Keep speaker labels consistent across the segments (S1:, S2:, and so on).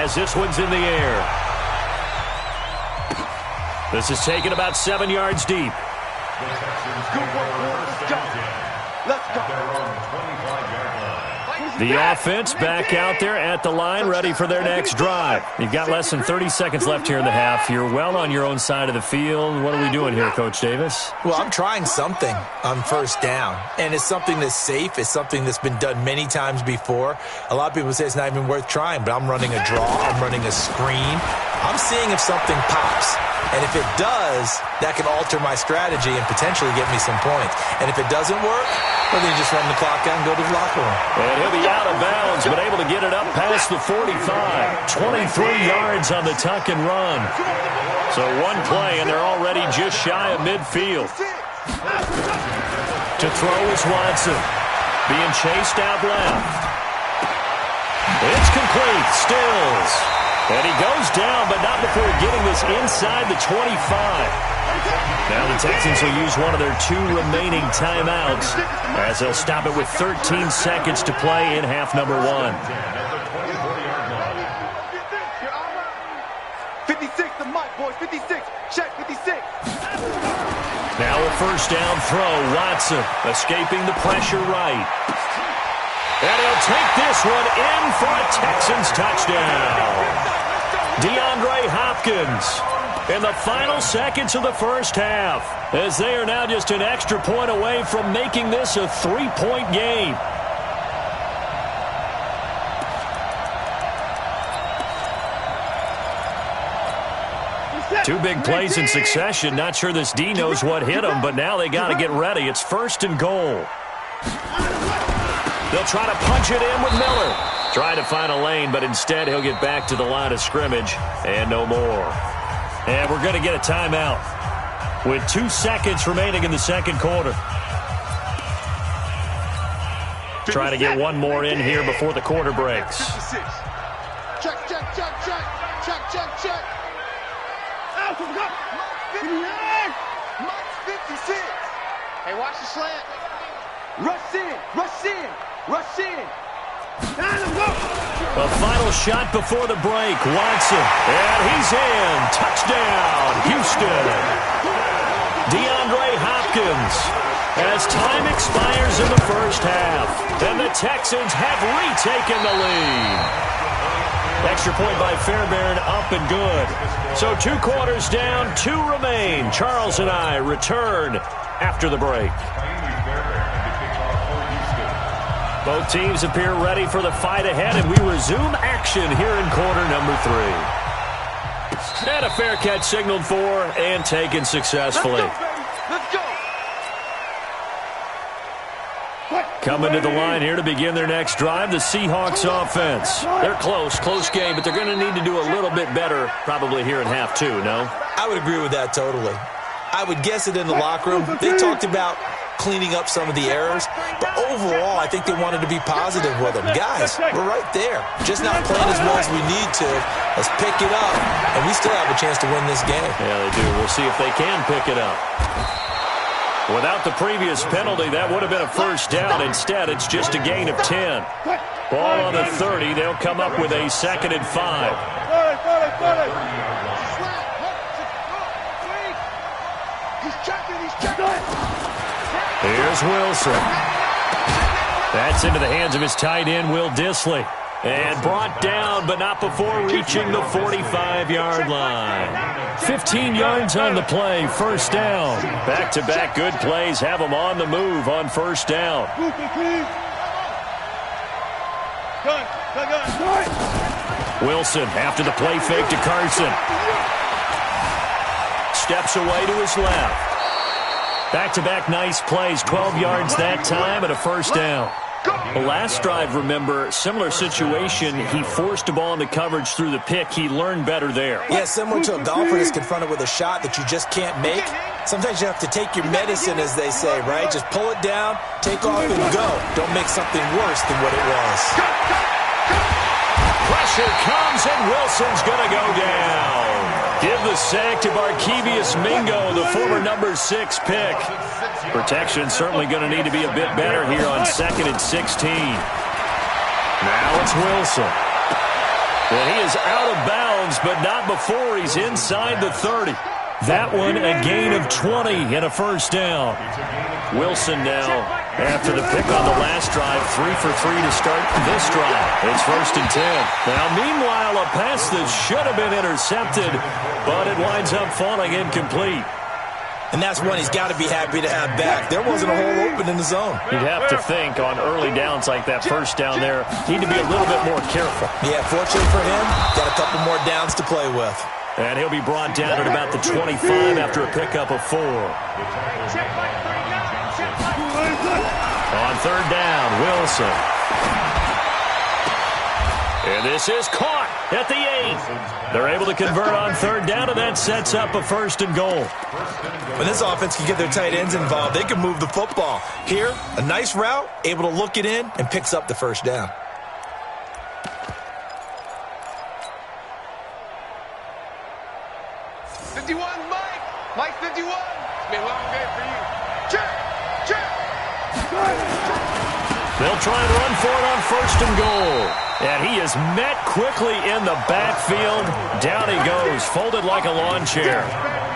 S1: as this one's in the air. This is taken about 7 yards deep.
S2: Good work, let's go. Let's go.
S1: The offense back out there at the line, ready for their next drive. You've got less than 30 seconds left here in the half. You're well on your own side of the field. What are we doing here, Coach Davis?
S3: Well, I'm trying something on first down, and it's something that's safe. It's something that's been done many times before. A lot of people say it's not even worth trying, but I'm running a draw. I'm running a screen. I'm seeing if something pops. And if it does, that can alter my strategy and potentially get me some points. And if it doesn't work, well, then you just run the clock out and go to the locker room.
S1: And he'll be out of bounds, but able to get it up past the 45. 23 yards on the tuck and run. So one play, and they're already just shy of midfield. To throw is Watson. Being chased out left. It's complete. Stills. And he goes down, but not before getting this inside the 25. Now the Texans will use one of their 2 remaining timeouts as they'll stop it with 13 seconds to play in half number 1.
S2: 56, the mic, boys. 56. Check 56.
S1: Now a first down throw. Watson escaping the pressure right. And he'll take this one in for a Texans touchdown. DeAndre Hopkins in the final seconds of the first half, as they are now just an extra point away from making this a 3-point game. Two big plays in succession. Not sure this D knows what hit him, but now they got to get ready. It's first and goal. They'll try to punch it in with Miller. Trying to find a lane, but instead he'll get back to the line of scrimmage and no more. And we're going to get a timeout with 2 seconds remaining in the second quarter. Trying to get one more in here before the quarter breaks.
S2: Check, check, check, check. Check, check, check. Mike's 56.
S4: Hey, watch the slant.
S2: Rush in, rush in, rush in.
S1: A final shot before the break. Watson. And he's in. Touchdown, Houston. DeAndre Hopkins. As time expires in the first half. And the Texans have retaken the lead. Extra point by Fairbairn, up and good. So 2 quarters down, 2 remain. Charles and I return after the break. Both teams appear ready for the fight ahead, and we resume action here in quarter number 3. And a fair catch signaled for and taken successfully.
S2: Let's go.
S1: Coming to the line here to begin their next drive, the Seahawks offense. They're close game, but they're going to need to do a little bit better probably here in half 2, no?
S3: I would agree with that totally. I would guess it in the locker room. They talked about cleaning up some of the errors, but overall, I think they wanted to be positive with them. Guys, we're right there. Just not playing as well as we need to. Let's pick it up, and we still have a chance to win this game.
S1: Yeah, they do. We'll see if they can pick it up. Without the previous penalty, that would have been a first down. Instead, it's just a gain of 10. Ball on the 30. They'll come up with a 2nd and 5. Here's Wilson. That's into the hands of his tight end, Will Dissly. And brought down, but not before reaching the 45-yard line. 15 yards on the play, first down. Back-to-back good plays have them on the move on first down. Wilson after the play fake to Carson. Steps away to his left. Back-to-back nice plays, 12 yards that time and a first down. The last drive, remember, similar situation. He forced the ball into coverage through the pick. He learned better there.
S3: Yeah, similar to a golfer that's confronted with a shot that you just can't make. Sometimes you have to take your medicine, as they say, right? Just pull it down, take off, and go. Don't make something worse than what it was.
S1: Pressure comes, and Wilson's going to go down. Give the sack to Barkevious Mingo, the former number 6 pick. Protection certainly going to need to be a bit better here on 2nd and 16. Now it's Wilson. And he is out of bounds, but not before he's inside the 30. That one a gain of 20 and a first down. Wilson now, after the pick on the last drive, 3 for 3 to start this drive. It's 1st and 10. Now, meanwhile, a pass that should have been intercepted, but it winds up falling incomplete.
S3: And that's one he's got to be happy to have back. There wasn't a hole open in the zone.
S1: You'd have to think on early downs like that first down there, need to be a little bit more careful.
S3: Yeah, fortunately for him, got a couple more downs to play with.
S1: And he'll be brought down at about the 25 after a pickup of 4. On 3rd down, Wilson. And this is caught at the 8. They're able to convert on 3rd down, and that sets up a 1st and goal.
S3: When this offense can get their tight ends involved, they can move the football. Here, a nice route, able to look it in, and picks up the 1st down.
S4: Mike 51. It's been a long day for you. Check.
S1: They'll try and run for it on 1st and goal. And he is met quickly in the backfield. Down he goes, folded like a lawn chair.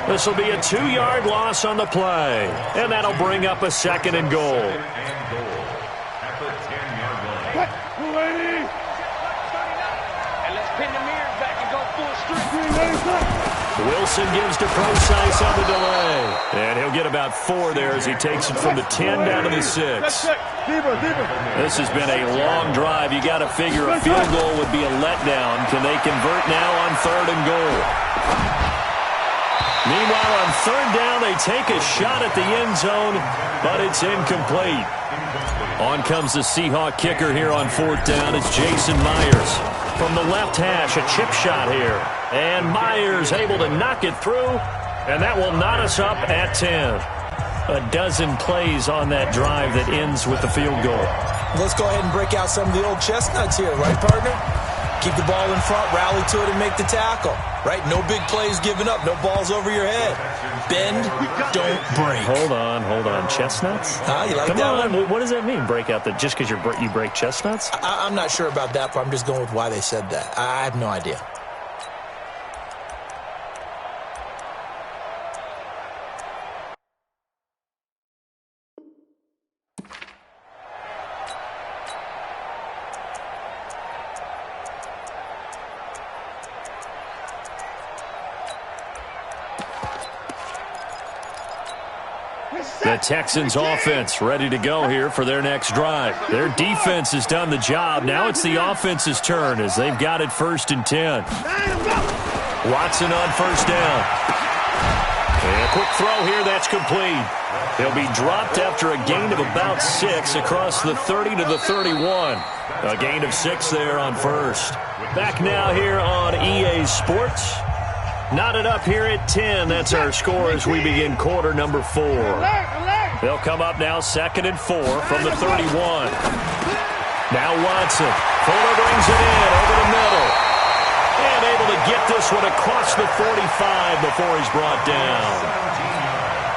S1: This will be a 2-yard loss on the play. And that'll bring up a 2nd and goal.
S4: And let's pin the mirrors back and go full streak.
S1: Wilson gives to Procise on the delay. And he'll get about 4 there as he takes it from the 10 down to the 6. This has been a long drive. You got to figure a field goal would be a letdown. Can they convert now on 3rd and goal? Meanwhile, on 3rd down, they take a shot at the end zone, but it's incomplete. On comes the Seahawk kicker here on 4th down. It's Jason Myers. From the left hash, a chip shot here. And Myers able to knock it through, and that will knot us up at 10. A dozen plays on that drive that ends with the field goal.
S3: Let's go ahead and break out some of the old chestnuts here, right, partner? Keep the ball in front, rally to it, and make the tackle, right? No big plays given up, no balls over your head. Bend, don't break.
S1: Hold on. Chestnuts?
S3: You like
S1: Come
S3: that
S1: on,
S3: one?
S1: what does that mean, break out just because you break chestnuts?
S3: I'm not sure about that, but I'm just going with why they said that. I have no idea.
S1: The Texans offense ready to go here for their next drive. Their defense has done the job. Now it's the offense's turn as they've got it 1st and 10. Watson on 1st down. And a quick throw here, that's complete. He'll be dropped after a gain of about 6 across the 30 to the 31. A gain of 6 there on 1st. Back now here on EA Sports. Knotted up here at 10. That's our score as we begin quarter number 4. They'll come up now 2nd and 4 from the 31. Now Watson. Fuller brings it in over the middle. And able to get this one across the 45 before he's brought down.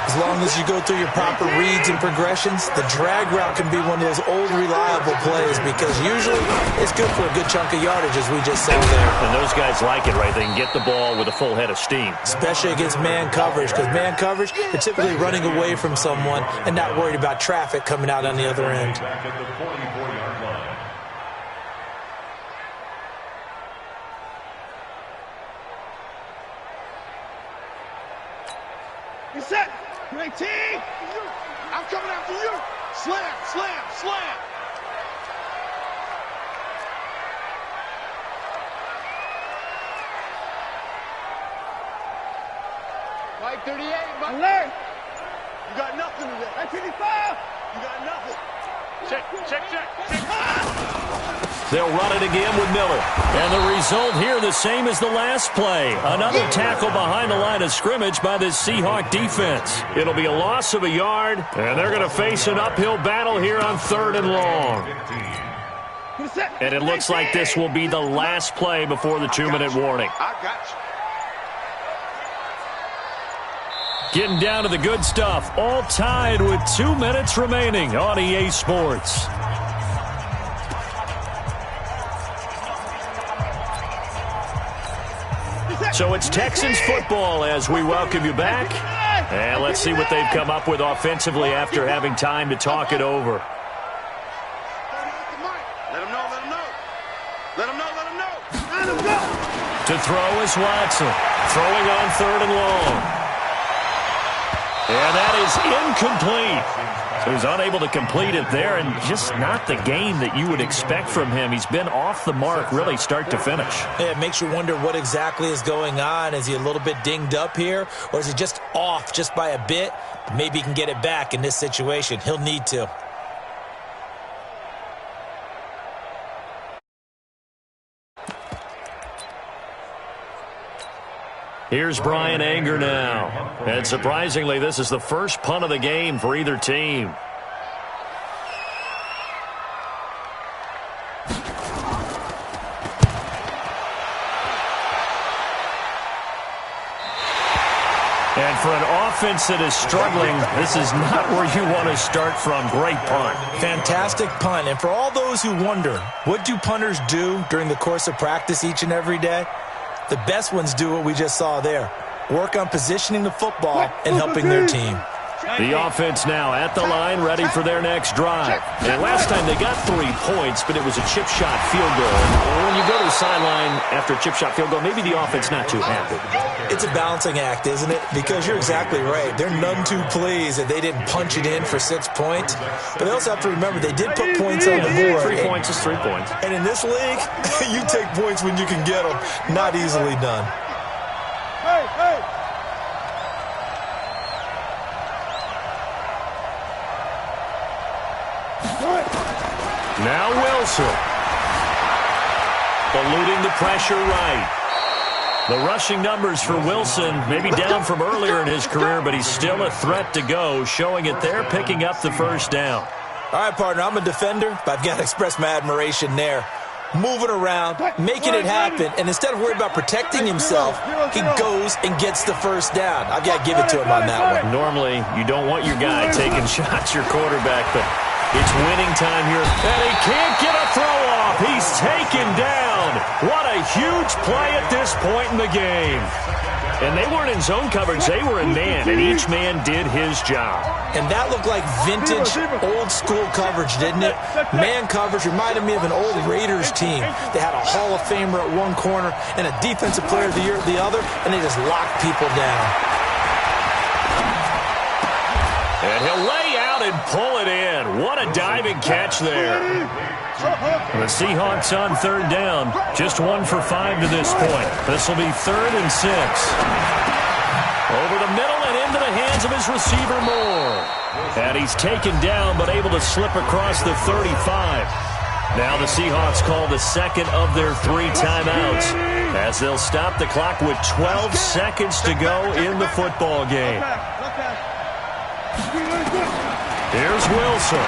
S3: As long as you go through your proper reads and progressions, the drag route can be one of those old reliable plays because usually it's good for a good chunk of yardage, as we just saw there.
S1: And those guys like it, right? They can get the ball with a full head of steam.
S3: Especially against man coverage, because man coverage, they're typically running away from someone and not worried about traffic coming out on the other end.
S2: You set. 19. I'm coming after you. Slam, slam, slam.
S4: Mike 38. Mike.
S2: Alert. You got nothing today. 1985. You got nothing.
S4: Check.
S1: They'll run it again with Miller. And the result here the same as the last play. Another tackle behind the line of scrimmage by this Seahawk defense. It'll be a loss of a yard, and they're going to face an uphill battle here on 3rd and long. And it looks like this will be the last play before the 2-minute warning.
S2: I got you.
S1: Getting down to the good stuff. All tied with 2 minutes remaining on EA Sports. So it's Texans football as we welcome you back. And let's see what they've come up with offensively after having time to talk it over.
S2: Let him know, let him know. Let him know, let him know. Let him go.
S1: To throw is Watson. Throwing on 3rd and long. And that is incomplete. So he's unable to complete it there, and just not the game that you would expect from him. He's been off the mark really start to finish.
S3: Yeah, it makes you wonder what exactly is going on. Is he a little bit dinged up here, or is he just off just by a bit? Maybe he can get it back in this situation. He'll need to.
S1: Here's Bryan Anger now. And surprisingly, this is the first punt of the game for either team. And for an offense that is struggling, this is not where you want to start from. Great punt.
S3: Fantastic punt. And for all those who wonder, what do punters do during the course of practice each and every day? The best ones do what we just saw there. Work on positioning the football and helping their team.
S1: The offense now at the line, ready for their next drive. And last time they got 3 points, but it was a chip shot field goal. And when you go to the sideline after a chip shot field goal, maybe the offense not too happy.
S3: It's a balancing act, isn't it? Because you're exactly right. They're none too pleased that they didn't punch it in for 6 points. But they also have to remember they did put points on the board.
S1: 3 points is 3 points.
S3: And in this league, you take points when you can get them. Not easily done.
S2: Hey, hey.
S1: Now Wilson. Eluding the pressure right. The rushing numbers for Wilson maybe down from earlier in his career, but he's still a threat to go, showing it there, picking up the first down.
S3: All right, partner, I'm a defender, but I've got to express my admiration there. Moving around, making it happen, and instead of worrying about protecting himself, he goes and gets the first down. I've got to give it to him on that one.
S1: Normally, you don't want your guy taking shots, your quarterback, but it's winning time here. And he can't get a throw off. He's taken down. What a huge play at this point in the game. And they weren't in zone coverage. They were in man, and each man did his job.
S3: And that looked like vintage, old-school coverage, didn't it? Man coverage reminded me of an old Raiders team. They had a Hall of Famer at one corner and a Defensive Player of the Year at the other, and they just locked people down.
S1: And he'll lay out and pull it in. What a diving catch there. The Seahawks on 3rd down. Just 1 for 5 to this point. This will be 3rd and 6. Over the middle and into the hands of his receiver Moore. And he's taken down but able to slip across the 35. Now the Seahawks call the second of their 3 timeouts as they'll stop the clock with 12 seconds to go in the football game. Here's Wilson.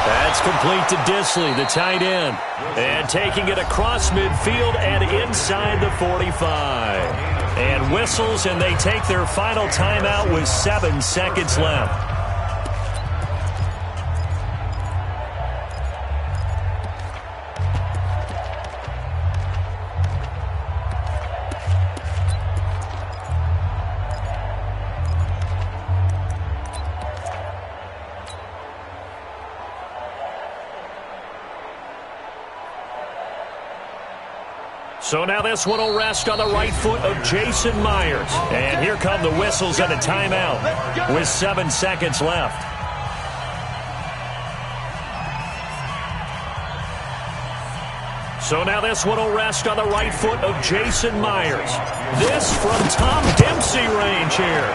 S1: That's complete to Disley, the tight end. And taking it across midfield and inside the 45. And whistles, and they take their final timeout with 7 seconds left. So now this one will rest on the right foot of Jason Myers. And here come the whistles and a timeout with 7 seconds left. So now this one will rest on the right foot of Jason Myers. This from Tom Dempsey range here.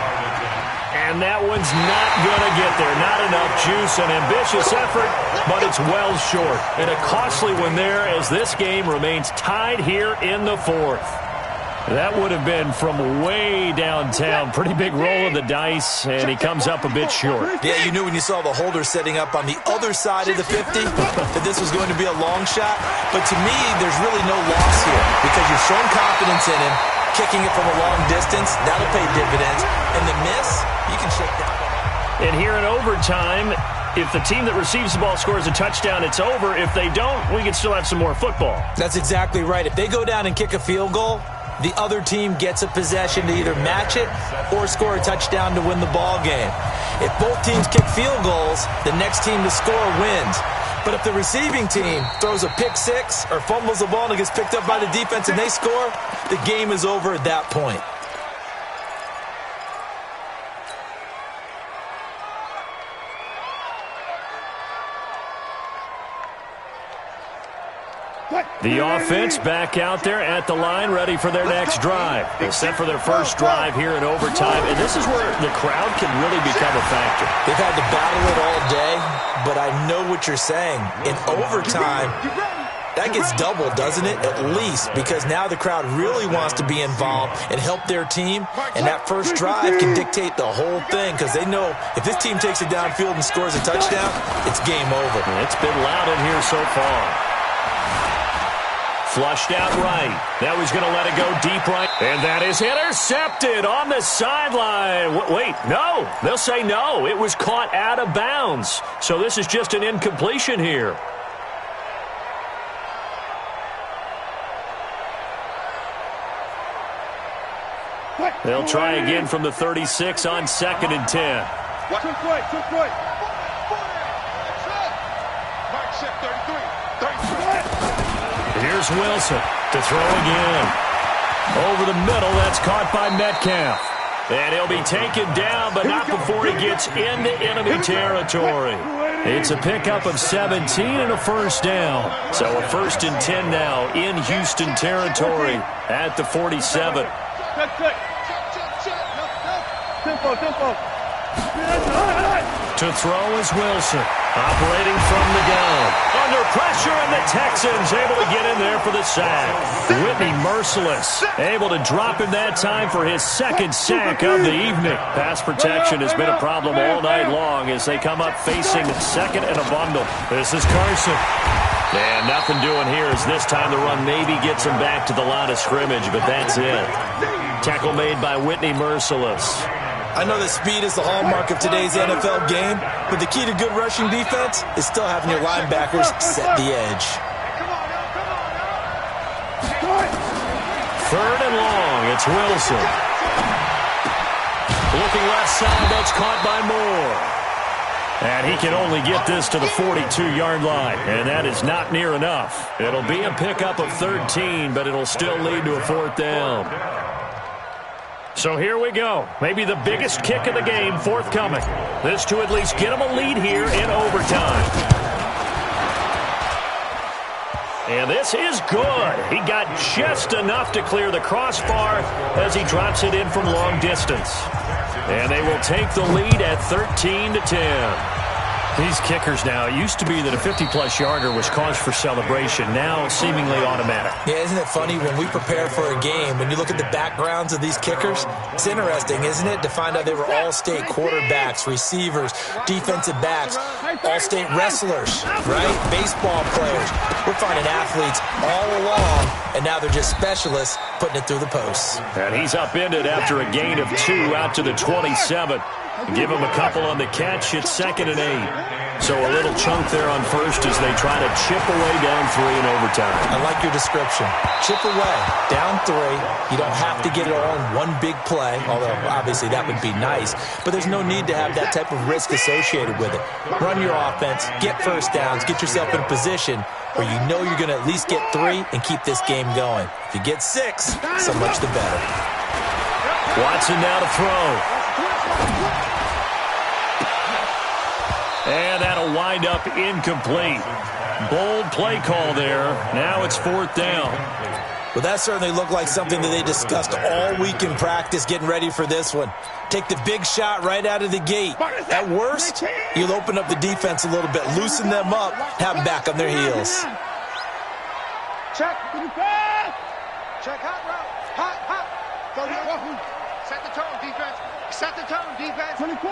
S1: And that one's not going to get there. Not enough juice. An ambitious effort, but it's well short. And a costly one there as this game remains tied here in the 4th. That would have been from way downtown. Pretty big roll of the dice, and he comes up a bit short.
S3: Yeah, you knew when you saw the holder setting up on the other side of the 50 that this was going to be a long shot. But to me, there's really no loss here because you've shown confidence in him. Kicking it from a long distance, that'll pay dividends. And the miss, you can shake that one.
S1: And here in overtime, If the team that receives the ball scores a touchdown, it's over. If they don't, we can still have some more football.
S3: That's exactly right. If they go down and kick a field goal, the other team gets a possession to either match it or score a touchdown to win the ball game. If both teams kick field goals, the next team to score wins. But if the receiving team throws a pick six or fumbles the ball and it gets picked up by the defense and they score, the game is over at that point.
S1: The offense back out there at the line, ready for their next drive. They're set for their first drive here in overtime, and this is where the crowd can really become a factor.
S3: They've had to battle it all day, but I know what you're saying. In overtime, that gets doubled, doesn't it? At least, because now the crowd really wants to be involved and help their team, and that first drive can dictate the whole thing because they know if this team takes it downfield and scores a touchdown, it's game over.
S1: It's been loud in here so far. Flushed out right. Now he's going to let it go deep right. And that is intercepted on the sideline. Wait, no. They'll say no. It was caught out of bounds. So this is just an incompletion here. They'll try again from the 36 on 2nd and 10.
S2: Took right. Mark set 33.
S1: Here's Wilson to throw again. Over the middle, that's caught by Metcalf. And he'll be taken down, but not before he gets into enemy territory. It's a pickup of 17 and a first down. So a 1st and 10 now in Houston territory at the 47.
S2: Tempo.
S1: To throw is Wilson, operating from the gun. Under pressure, and the Texans able to get in there for the sack. Whitney Mercilus able to drop him that time for his 2nd sack of the evening. Pass protection has been a problem all night long as they come up facing 2nd and a bundle. This is Carson. And nothing doing here as this time the run maybe gets him back to the line of scrimmage, but that's it. Tackle made by Whitney Mercilus.
S3: I know that speed is the hallmark of today's NFL game, but the key to good rushing defense is still having your linebackers set the edge.
S1: 3rd and long, it's Wilson. Looking left side, that's caught by Moore. And he can only get this to the 42-yard line, and that is not near enough. It'll be a pickup of 13, but it'll still lead to a 4th down. So here we go. Maybe the biggest kick of the game forthcoming. This to at least get him a lead here in overtime. And this is good. He got just enough to clear the crossbar as he drops it in from long distance. And they will take the lead at 13-10. These kickers now, it used to be that a 50-plus yarder was cause for celebration. Now seemingly automatic.
S3: Yeah, isn't it funny when we prepare for a game, when you look at the backgrounds of these kickers, it's interesting, isn't it, to find out they were all-state quarterbacks, receivers, defensive backs, all-state wrestlers, right? Baseball players. We're finding athletes all along, and now they're just specialists putting it through the posts.
S1: And he's upended after a gain of 2 out to the 27. Give him a couple on the catch. It's 2nd and 8. So a little chunk there on first as they try to chip away down 3 in overtime.
S3: I like your description. Chip away, down 3. You don't have to get it all in one big play, although obviously that would be nice. But there's no need to have that type of risk associated with it. Run your offense, get first downs, get yourself in a position where you know you're going to at least get 3 and keep this game going. If you get 6, so much the better.
S1: Watson now to throw. And that'll wind up incomplete. Bold play call there. Now it's 4th down.
S3: Well, that certainly looked like something that they discussed all week in practice getting ready for this one. Take the big shot right out of the gate. At worst, you'll open up the defense a little bit, loosen them up, have them back on their heels.
S2: Check. Check hot route. Hot. Set the tone, defense. Set the tone, defense. 24.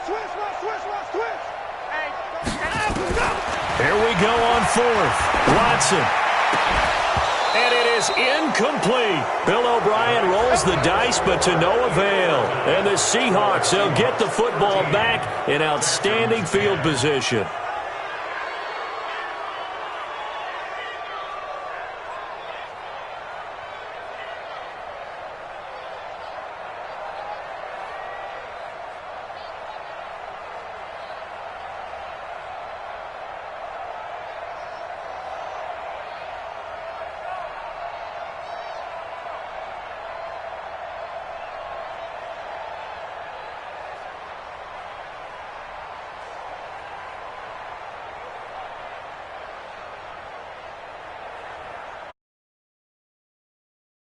S2: Switch. Hey.
S1: Here we go on 4th. Watson. And it is incomplete. Bill O'Brien rolls the dice, but to no avail. And the Seahawks, they'll get the football back in outstanding field position.